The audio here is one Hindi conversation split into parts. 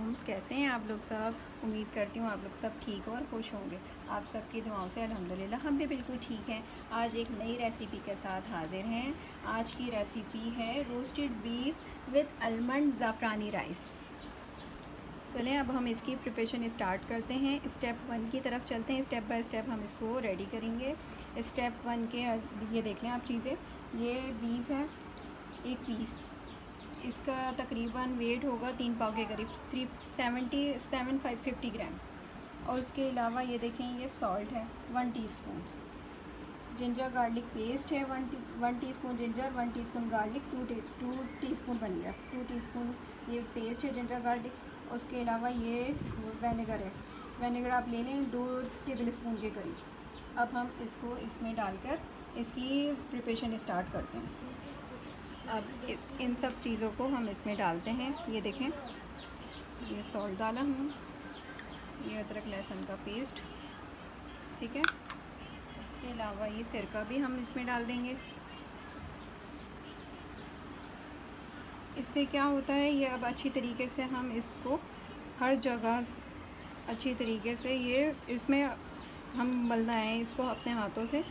अलैकुम। कैसे हैं आप लोग सब? उम्मीद करती हूँ आप लोग सब ठीक और खुश होंगे। आप सबकी दुआओं से अल्हम्दुलिल्लाह हम भी बिल्कुल ठीक हैं। आज एक नई रेसिपी के साथ हाजिर हैं। आज की रेसिपी है roasted beef with almond ज़ाफ़रानी rice. चलें अब हम इसकी प्रिपरेशन स्टार्ट करते हैं। स्टेप 1 की तरफ चलते हैं। स्टेप बाय स्टेप हम इसको रेडी करेंगे। स्टेप 1 के ये देख लें आप चीज़ें। ये बीफ है 1 पीस, इसका तकरीबन वेट होगा 3 पाव के करीब, 377 ग्राम। और उसके अलावा ये देखें, ये सॉल्ट है 1 टीस्पून, जिंजर गार्लिक पेस्ट है 1 teaspoon ginger, 1 teaspoon garlic, 2 teaspoon बन गया, 2 टीस्पून ये पेस्ट है जिंजर गार्लिक। उसके अलावा ये विनेगर है, विनेगर आप ले लें 2 टेबल स्पून के करीब। अब हम इसको इसमें डालकर इसकी प्रिपरेशन स्टार्ट करते हैं। अब इन सब चीज़ों को हम इसमें डालते हैं। ये देखें, ये सॉल्ट डाला हमने, ये अदरक लहसुन का पेस्ट, ठीक है। इसके अलावा ये सिरका भी हम इसमें डाल देंगे। इससे क्या होता है, ये अब अच्छी तरीके से हम इसको हर जगह अच्छी तरीके से ये इसमें हम मलना है इसको अपने हाथों से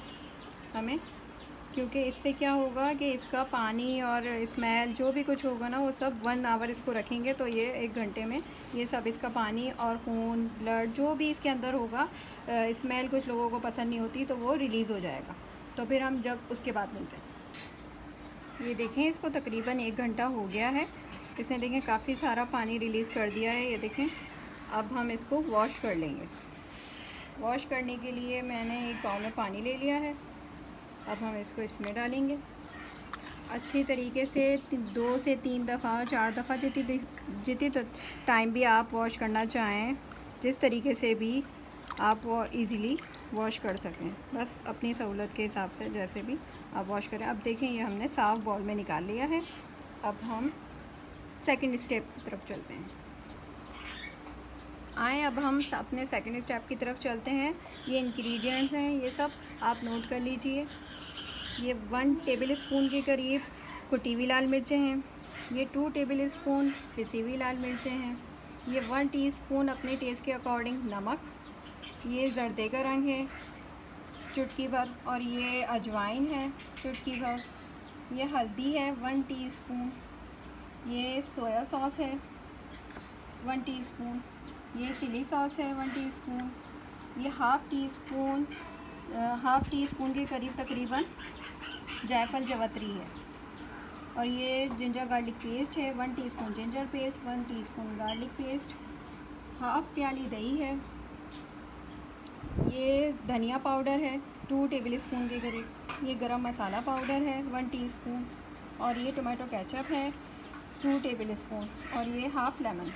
हमें, क्योंकि इससे क्या होगा कि इसका पानी और स्मेल जो भी कुछ होगा ना, वो सब 1 आवर इसको रखेंगे तो ये 1 घंटे में ये सब इसका पानी और खून, ब्लड जो भी इसके अंदर होगा, स्मेल कुछ लोगों को पसंद नहीं होती तो वो रिलीज़ हो जाएगा। तो फिर हम जब उसके बाद मिलते हैं। ये देखें, इसको तकरीबन 1 घंटा हो गया है। इसने देखें काफ़ी सारा पानी रिलीज़ कर दिया है। ये देखें, अब हम इसको वॉश कर लेंगे। वॉश करने के लिए मैंने एक बाउल में पानी ले लिया है। अब हम इसको इसमें डालेंगे अच्छी तरीके से 2 से 3 दफ़ा, 4 दफ़ा, जितनी टाइम भी आप वॉश करना चाहें, जिस तरीके से भी आप वो ईज़िली वॉश कर सकें, बस अपनी सहूलत के हिसाब से जैसे भी आप वॉश करें। अब देखें, ये हमने साफ़ बाउल में निकाल लिया है। अब हम सेकंड स्टेप की तरफ चलते हैं। अब हम अपने सेकंड स्टेप की तरफ चलते हैं। ये इंग्रेडिएंट्स हैं, ये सब आप नोट कर लीजिए। ये 1 टेबल स्पून के करीब कुटी हुई लाल मिर्चें हैं। ये 2 टेबल स्पून पिसी हुई लाल मिर्चें हैं। ये 1 टीस्पून अपने टेस्ट के अकॉर्डिंग नमक। ये जर्दे का रंग है चुटकी भर, और ये अजवाइन है चुटकी भर। ये हल्दी है 1 टीस्पून। ये सोया सॉस है 1 टीस्पून। ये चिली सॉस है 1 टीस्पून। ये हाफ़ टी स्पून के करीब तकरीबन जायफल जवतरी है। और ये जिंजर गार्लिक पेस्ट है 1 teaspoon ginger paste, 1 teaspoon garlic paste, half प्याली दही है। ये धनिया पाउडर है 2 टेबल स्पून के करीब। ये गरम मसाला पाउडर है 1 टीस्पून। और ये टोमेटो केचप है 2 टेबल स्पून। और ये हाफ़ लेमन।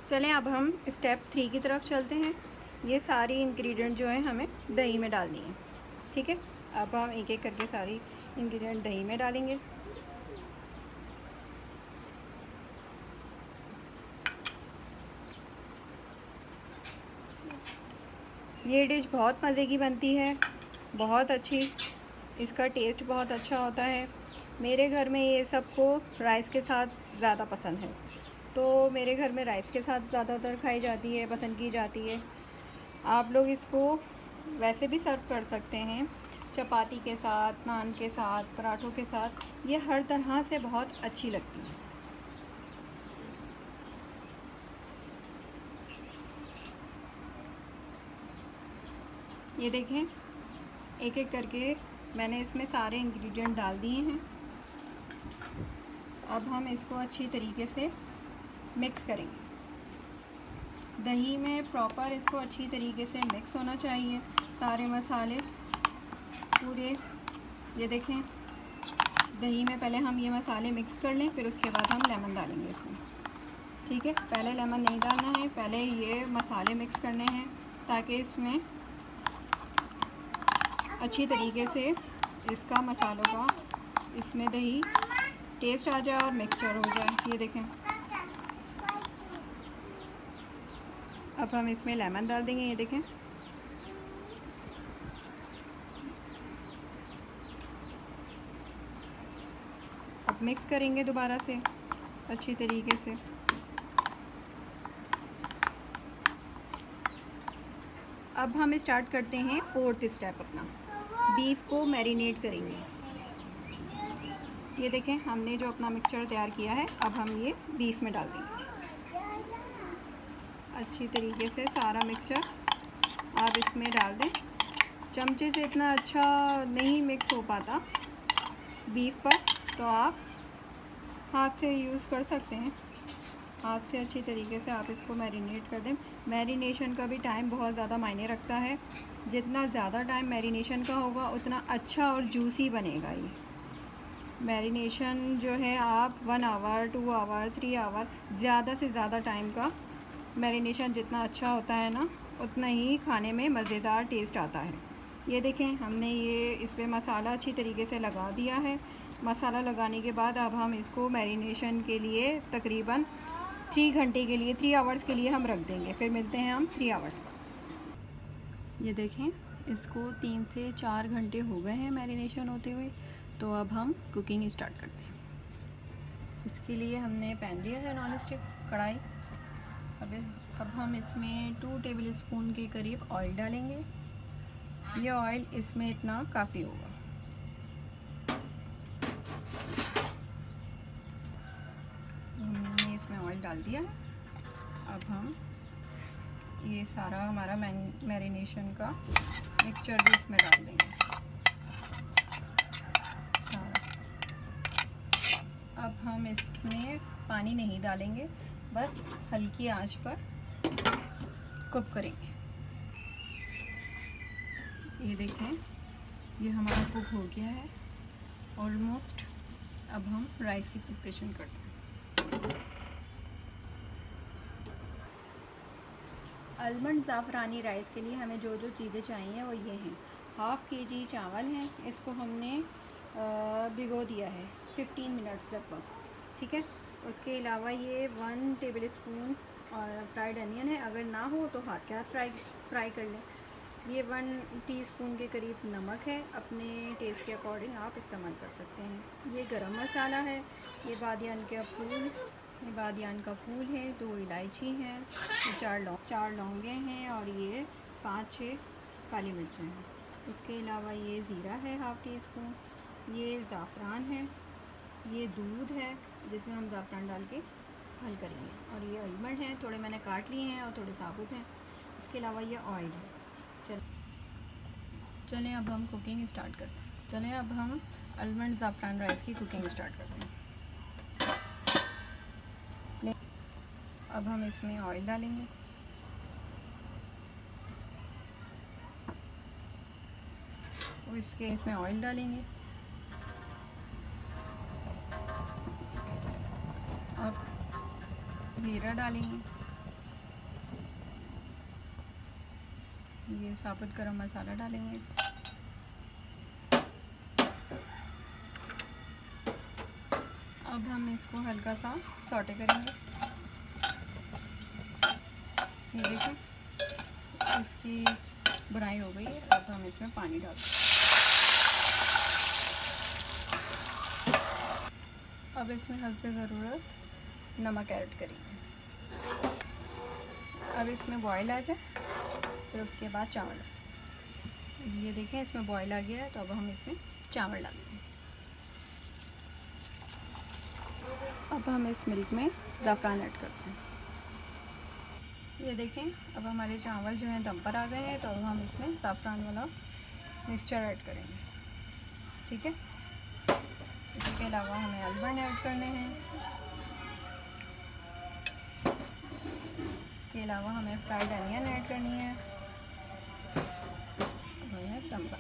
चलें अब हम स्टेप 3 की तरफ चलते हैं। ये सारी इंग्रेडिएंट जो है हमें दही में डालनी है, ठीक है। अब हम एक एक करके सारी इंग्रेडिएंट दही में डालेंगे। ये डिश बहुत मज़े की बनती है, बहुत अच्छी, इसका टेस्ट बहुत अच्छा होता है। मेरे घर में ये सबको राइस के साथ ज़्यादा पसंद है, तो मेरे घर में राइस के साथ ज़्यादातर खाई जाती है, पसंद की जाती है। आप लोग इसको वैसे भी सर्व कर सकते हैं, चपाती के साथ, नान के साथ, पराठों के साथ, ये हर तरह से बहुत अच्छी लगती है। ये देखें, एक एक करके मैंने इसमें सारे इंग्रेडिएंट डाल दिए हैं। अब हम इसको अच्छी तरीके से मिक्स करेंगे। दही में प्रॉपर इसको अच्छी तरीके से मिक्स होना चाहिए, सारे मसाले पूरे। ये देखें, दही में पहले हम ये मसाले मिक्स कर लें, फिर उसके बाद हम लेमन डालेंगे इसमें, ठीक है। पहले लेमन नहीं डालना है, पहले ये मसाले मिक्स करने हैं ताकि इसमें अच्छी तरीके से इसका मसालों का इसमें दही टेस्ट आ जाए और मिक्सचर हो जाए। ये देखें, अब हम इसमें लेमन डाल देंगे। ये देखें, अब मिक्स करेंगे दोबारा से। अच्छी तरीके से। अब हम स्टार्ट करते हैं 4th स्टेप अपना, बीफ को मैरिनेट करेंगे। ये देखें हमने जो अपना मिक्सचर तैयार किया है, अब हम ये बीफ में डाल देंगे। अच्छी तरीके से सारा मिक्सचर आप इसमें डाल दें। चमचे से इतना अच्छा नहीं मिक्स हो पाता बीफ पर, तो आप हाथ से यूज़ कर सकते हैं। हाथ से अच्छी तरीके से आप इसको मैरिनेट कर दें। मैरिनेशन का भी टाइम बहुत ज़्यादा मायने रखता है। जितना ज़्यादा टाइम मैरिनेशन का होगा उतना अच्छा और जूसी बनेगा ये। मैरिनेशन जो है आप 1 आवर, 2 आवर, 3 आवर, ज़्यादा से ज़्यादा टाइम का मैरिनेशन जितना अच्छा होता है ना, उतना ही खाने में मज़ेदार टेस्ट आता है। ये देखें हमने ये इस पर मसाला अच्छी तरीके से लगा दिया है। मसाला लगाने के बाद अब हम इसको मैरिनेशन के लिए तकरीबन 3 घंटे के लिए, 3 आवर्स के लिए हम रख देंगे। फिर मिलते हैं हम 3 आवर्स पर। ये देखें इसको 3 से 4 घंटे हो गए हैं मैरिनेशन होते हुए। तो अब हम कुकिंग स्टार्ट करते हैं। इसके लिए हमने पैन लिया है, नॉन स्टिक कढ़ाई। अब हम इसमें 2 टेबल स्पून के करीब ऑयल डालेंगे। ये ऑयल इसमें इतना काफ़ी होगा। हमने इसमें ऑयल डाल दिया है। अब हम ये सारा हमारा मैरिनेशन का मिक्सचर भी इसमें डाल देंगे सारा। अब हम इसमें पानी नहीं डालेंगे, बस हल्की आंच पर कुक करेंगे। ये देखें ये हमारा कुक हो गया है ऑलमोस्ट। अब हम राइस की प्रिपरेशन करते हैं। आलमंड ज़ाफ़रानी राइस के लिए हमें जो जो चीज़ें चाहिए वो ये हैं। 1/2 kg चावल हैं, इसको हमने भिगो दिया है 15 मिनट्स लगभग, ठीक है। उसके अलावा ये 1 टेबल स्पून फ्राइड अनियन है, अगर ना हो तो हाथ के हाथ फ्राई कर लें। ये 1 टीस्पून के करीब नमक है, अपने टेस्ट के अकॉर्डिंग आप इस्तेमाल कर सकते हैं। ये गरम मसाला है, ये बादियान का फूल है, 2 इलायची हैं, ये 4 लौंगे हैं और ये 5-6 काली मिर्चें हैं। उसके अलावा ये ज़ीरा है 1/2 टीस्पून, ये ज़ाफ़रान है, ये दूध है जिसमें हम ज़ाफ़रान डाल के हल करेंगे, और ये आलमंड हैं, थोड़े मैंने काट लिए हैं और थोड़े साबुत हैं। इसके अलावा ये ऑयल है। चलें अब हम कुकिंग स्टार्ट करते हैं। चलें अब हम आलमंड ज़ाफ़रान राइस की कुकिंग स्टार्ट करते हैं। अब हम इसमें ऑयल डालेंगे। इसमें ऑयल डालेंगे। अब ज़ीरा डालेंगे, ये साबुत गरम मसाला डालेंगे। अब हम इसको हल्का सा सौटे करेंगे। ये देखें इसकी भुनाई हो गई है। अब हम इसमें पानी डाल देंगे। अब इसमें हस्बे ज़रूरत नमक ऐड करेंगे। अब इसमें बॉयल आ जाए, फिर उसके बाद चावल। ये देखें इसमें बॉयल आ गया है, तो अब हम इसमें चावल डाल देंगे। अब हम इस मिल्क में ज़ाफ़रान ऐड करते हैं। ये देखें अब हमारे चावल जो हैं दम पर आ गए हैं, तो अब हम इसमें ज़ाफ़रान वाला मिक्सचर ऐड करेंगे, ठीक है। इसके अलावा हमें आलमंड ऐड करने हैं। इसके अलावा हमें फ्राइड अनियन ऐड करनी है। अब हमें दम पर